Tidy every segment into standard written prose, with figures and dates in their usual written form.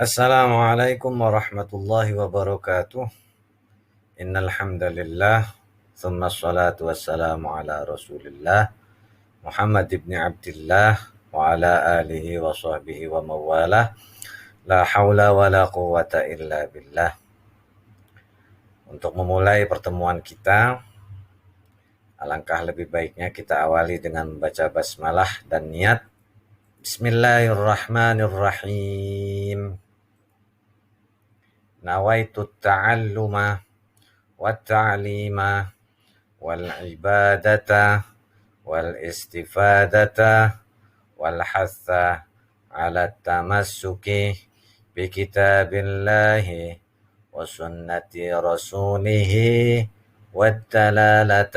Assalamualaikum warahmatullahi wabarakatuh. Innal hamdalillah, tsumma shalatu wassalamu ala Rasulillah Muhammad ibn Abdillah wa ala alihi wa sahbihi wa mawalah. La haula wa la quwata illa billah. Untuk memulai pertemuan kita, alangkah lebih baiknya kita awali dengan membaca basmalah dan niat. Bismillahirrahmanirrahim. Nawaitu ta'alluma والتعليم والعبادة والاستفادة والحث على التمسك بكتاب الله وسنة رسوله والدلالة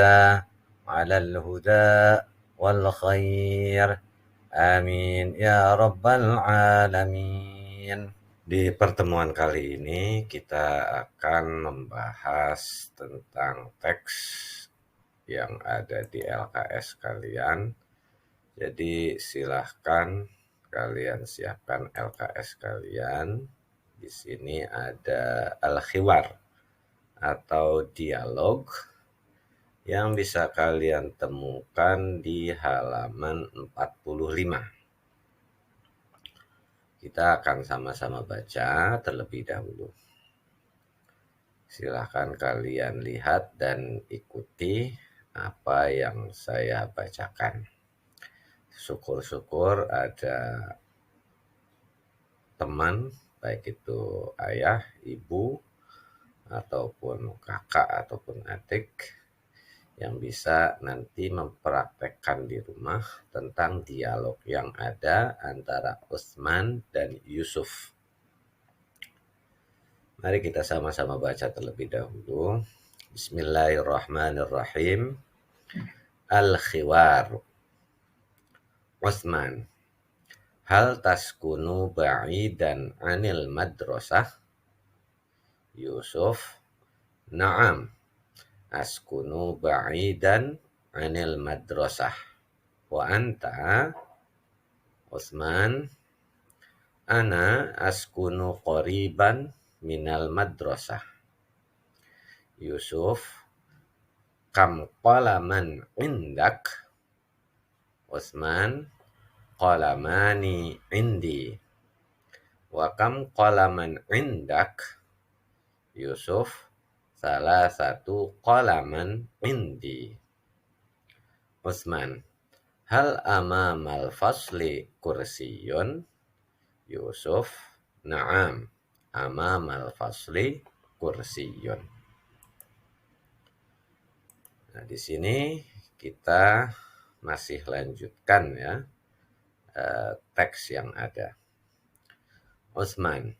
على الهدى والخير آمين يا رب العالمين. Di pertemuan kali ini kita akan membahas tentang teks yang ada di LKS kalian. Jadi silahkan kalian siapkan LKS kalian. Di sini ada al-khiwar atau dialog yang bisa kalian temukan di halaman 45. Kita akan sama-sama baca terlebih dahulu. Silahkan kalian lihat dan ikuti apa yang saya bacakan. Syukur-syukur ada teman, baik itu ayah, ibu, ataupun kakak, ataupun adik, yang bisa nanti mempraktekkan di rumah tentang dialog yang ada antara Utsman dan Yusuf. Mari kita sama-sama baca terlebih dahulu. Bismillahirrahmanirrahim. Al-khiwar. Utsman, hal taskunu ba'idan anil madrasah? Yusuf, na'am. Askunu ba'idan anil madrasah. Wa anta? Utsman, ana askunu qariban minal madrasah. Yusuf, kam qalaman indak? Utsman, qalamani indi. Wa kam qalaman indak? Yusuf, salah satu qalaman indi. Utsman, hal amamal fasli kursiyun? Yusuf, na'am, amamal fasli kursiyun. Nah, di sini kita masih lanjutkan ya teks yang ada. Utsman,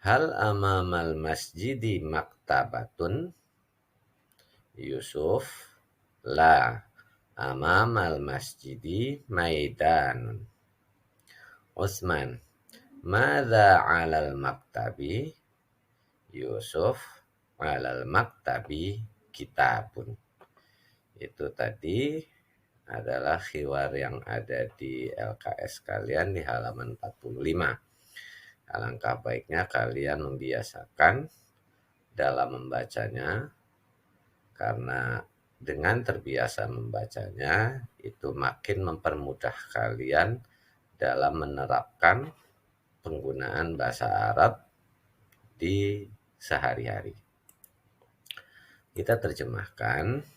hal amamal masjidi maktabatun? Yusuf, la, amamal masjidi maidanun. Utsman, madza 'alal maktabi? Yusuf, 'alal maktabi kitabun. Itu tadi adalah khiwar yang ada di LKS kalian di halaman 45. Alangkah baiknya kalian membiasakan dalam membacanya, karena dengan terbiasa membacanya itu makin mempermudah kalian dalam menerapkan penggunaan bahasa Arab di sehari-hari. Kita terjemahkan.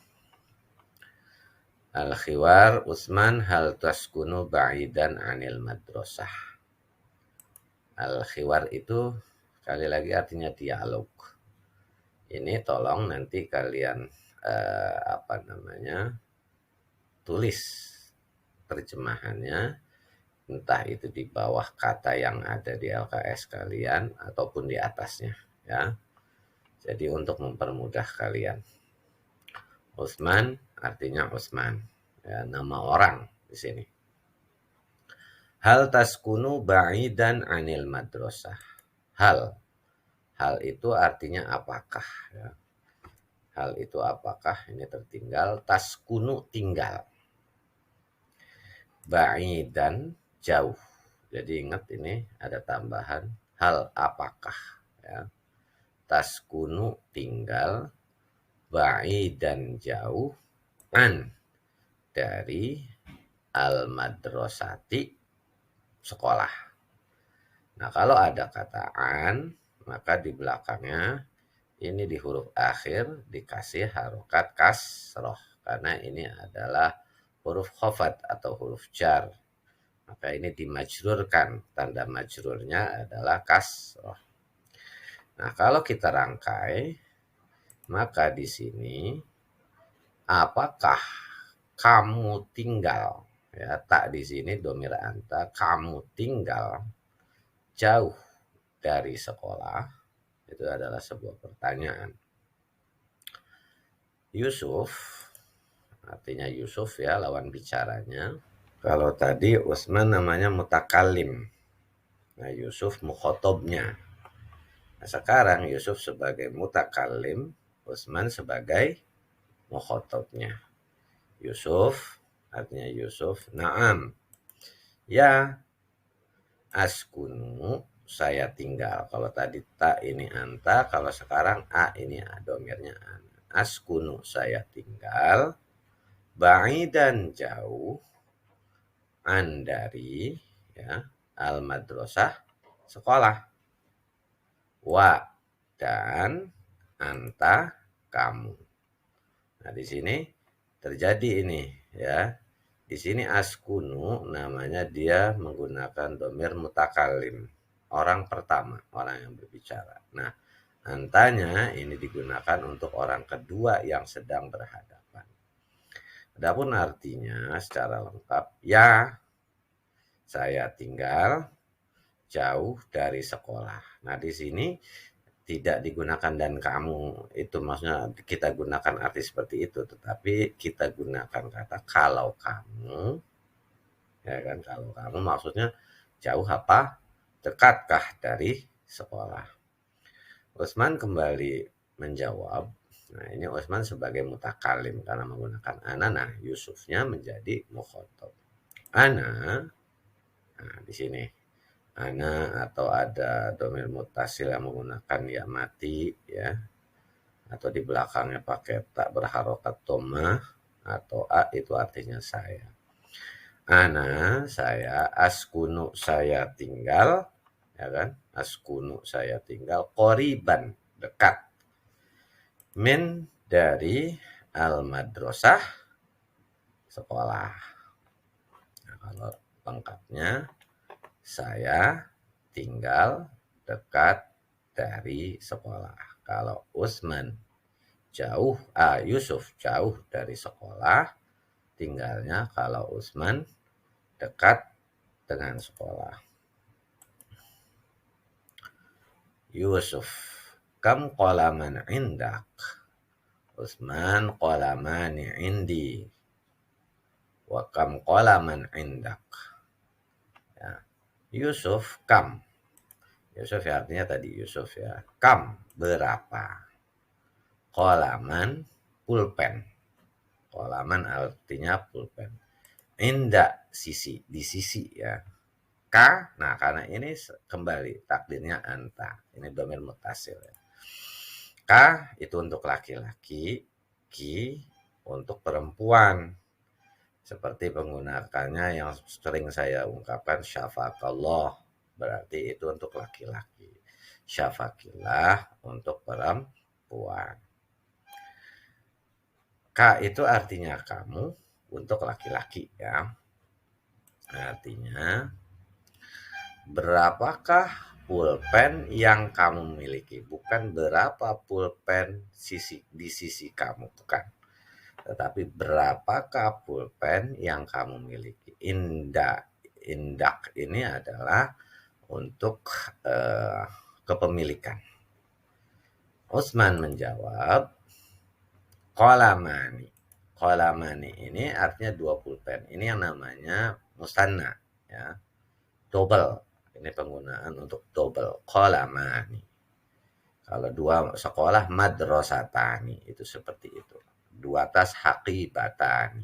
Al-khiwar, Utsman, hal taskunu ba'idan anil madrasah. Al-khiwar itu sekali lagi artinya dialog. Ini tolong nanti kalian tulis terjemahannya, entah itu di bawah kata yang ada di LKS kalian ataupun di atasnya ya. Jadi untuk mempermudah kalian. Utsman artinya Utsman, ya, nama orang di sini. Hal taskunu ba'idan anil madrasah. Hal itu artinya apakah ya. Hal itu apakah, ini tertinggal. Taskunu tinggal. Ba'idan jauh. Jadi ingat ini ada tambahan hal apakah, ya. Taskunu tinggal, ba'idan jauh, an dari al-madrasati sekolah. Nah, kalau ada kata an, maka di belakangnya ini di huruf akhir dikasih harokat kasroh. Karena ini adalah huruf khofat atau huruf jar. Maka ini dimajrurkan. Tanda majrurnya adalah kasroh. Nah, kalau kita rangkai, maka di sini apakah kamu tinggal, ya, tak di sini domir anta, kamu tinggal jauh dari sekolah, itu adalah sebuah pertanyaan. Yusuf, artinya Yusuf, ya, lawan bicaranya. Kalau tadi Utsman namanya mutakalim, nah Yusuf mukhotobnya. Nah, sekarang Yusuf sebagai mutakalim, Utsman sebagai mukhotobnya. Yusuf, artinya Yusuf, na'am, ya, askunu, saya tinggal. Kalau tadi ta ini anta, kalau sekarang a ini domirnya ana. Askunu, saya tinggal, ba'idan jauh, an dari, ya, al madrasah sekolah, wa dan anta kamu. Nah, di sini terjadi ini, ya. Di sini askunu namanya dia menggunakan domir mutakalim, orang pertama, orang yang berbicara. Nah, antanya ini digunakan untuk orang kedua yang sedang berhadapan. Adapun artinya secara lengkap, ya, saya tinggal jauh dari sekolah. Nah, di sini tidak digunakan dan kamu, itu maksudnya kita gunakan arti seperti itu, tetapi kita gunakan kata kalau kamu, ya kan, kalau kamu maksudnya jauh apa, dekatkah dari sekolah. Utsman kembali menjawab. Nah, ini Utsman sebagai mutakalim karena menggunakan ana. Nah, Yusufnya menjadi mukhotob. Ana, nah di sini ana atau ada domir mutasil yang menggunakan ya mati, ya, atau di belakangnya pakai tak berharokat tomah atau a, itu artinya saya. Ana, saya, askunu, saya tinggal, ya kan, askunu, saya tinggal, qoriban, dekat, min, dari, al madrasah sekolah. Nah, kalau lengkapnya, saya tinggal dekat dari sekolah. Kalau Utsman jauh, Yusuf jauh dari sekolah, tinggalnya kalau Utsman dekat dengan sekolah. Yusuf, kam qalaman indak? Utsman, qalamani indi. Wa kam qalaman indak? Ya. Yusuf, kam. Yusuf ya artinya tadi Yusuf, ya. Kam, berapa? Qalaman, pulpen. Qalaman artinya pulpen. Inda, sisi, di sisi, ya. Ka, nah karena ini kembali takdirnya anta. Ini domir mutasil, ya. Ka itu untuk laki-laki, ki untuk perempuan. Seperti penggunakannya yang sering saya ungkapkan, syafaqallah, berarti itu untuk laki-laki. Syafaqillah untuk perempuan. Ka itu artinya kamu untuk laki-laki, ya. Artinya berapakah pulpen yang kamu miliki? Bukan berapa pulpen di sisi kamu, bukan. Tetapi berapakah pulpen yang kamu miliki? Indak ini adalah untuk kepemilikan. Utsman menjawab, qalamani. Qalamani ini artinya 2 pulpen. Ini yang namanya musanna, ya. Double. Ini penggunaan untuk double. Qalamani. Kalau 2 sekolah, madrasatani, itu seperti itu. 2 tas, haqibatani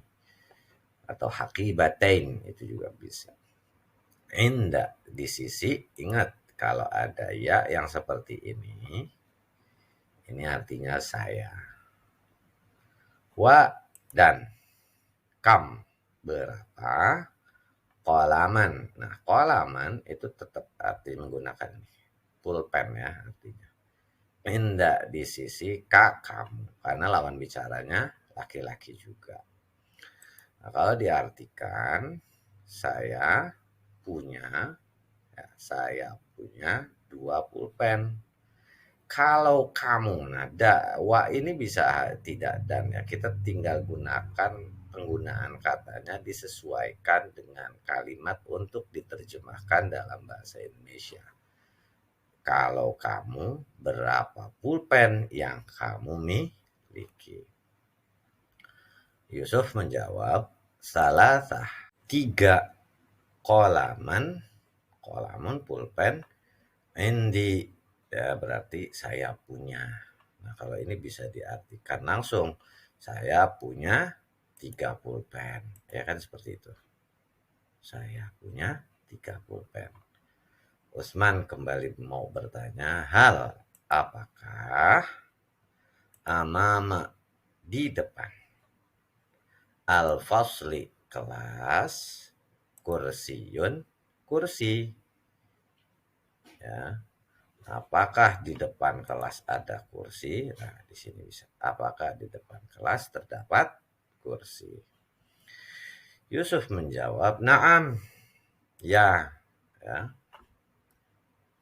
atau haqibatain, itu juga bisa. Inda, di sisi, ingat kalau ada ya yang seperti ini artinya saya. Wa dan kam berapa? Qalaman. Nah, qalaman itu tetap arti menggunakan pulpen ya artinya. Inda di sisi kamu, karena lawan bicaranya laki-laki juga. Nah, kalau diartikan saya punya 2 pulpen. Kalau kamu, nada wa ini bisa tidak dan ya kita tinggal gunakan penggunaan katanya disesuaikan dengan kalimat untuk diterjemahkan dalam bahasa Indonesia. Kalau kamu, berapa pulpen yang kamu miliki? Yusuf menjawab, salasah, 3 qalaman pulpen, indi ya berarti saya punya. Nah, kalau ini bisa diartikan langsung, saya punya 3 pulpen. Ya kan seperti itu. Saya punya 3 pulpen. Usman kembali mau bertanya, hal apakah amama di depan, al-fasli kelas, kursiyun kursi. Ya. Apakah di depan kelas ada kursi? Nah, di sini bisa. Apakah di depan kelas terdapat kursi? Yusuf menjawab, "Na'am." Ya. Ya.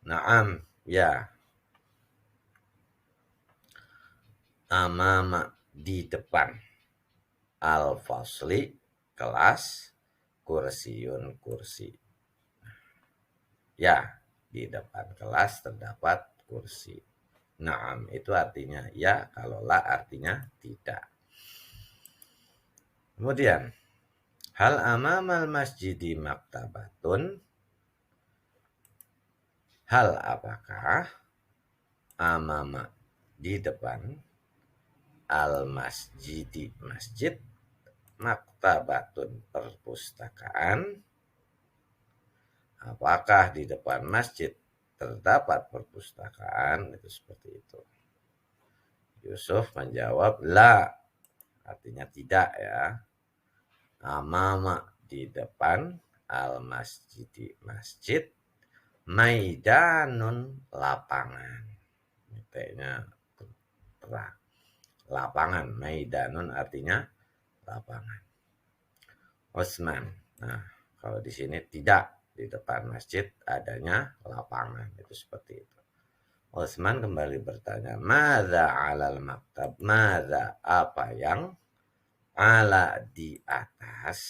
Na'am, ya. Amama di depan. Al-fasli kelas, kursiyun kursi. Ya, di depan kelas terdapat kursi. Naam itu artinya ya, kalau la artinya tidak. Kemudian, hal amamal masjidi maktabatun? Hal apakah amama di depan al masjidi masjid, maktabatun perpustakaan? Apakah di depan masjid terdapat perpustakaan? Itu seperti itu. Yusuf menjawab, la, artinya tidak ya. Amama di depan, al masjidi masjid, maidanun lapangan. T-nya terang. Lapangan, maidanun artinya lapangan. Osman. Nah, kalau di sini tidak, di depan masjid adanya lapangan, itu seperti itu. Osman kembali bertanya, madza alal maktab? Madza apa yang ala di atas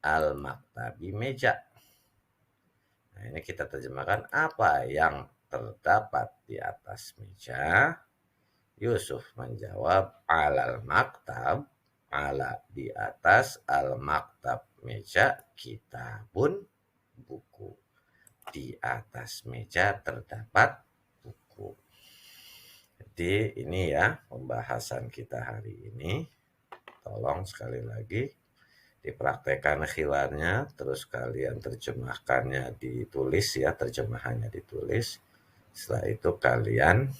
al maktabi meja? Nah, ini kita terjemahkan apa yang terdapat di atas meja. Yusuf menjawab, alal maktab, ala di atas al maktab meja, kitabun buku. Di atas meja terdapat buku. Jadi ini ya pembahasan kita hari ini. Tolong sekali lagi dipraktekkan khiwarnya, terus kalian terjemahkannya ditulis ya, terjemahannya ditulis. Setelah itu kalian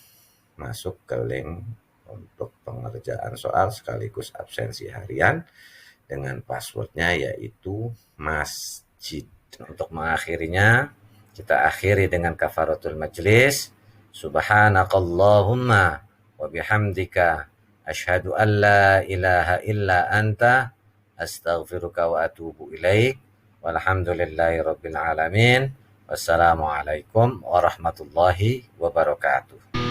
masuk ke link untuk pengerjaan soal sekaligus absensi harian dengan passwordnya yaitu masjid. Untuk mengakhirinya, kita akhiri dengan kafaratul majlis. Subhanakallahumma wa bihamdika asyhadu an la ilaha illa anta astaghfiruka wa atubu ilaik. Walhamdulillahi rabbil alamin. Wassalamualaikum warahmatullahi wabarakatuh.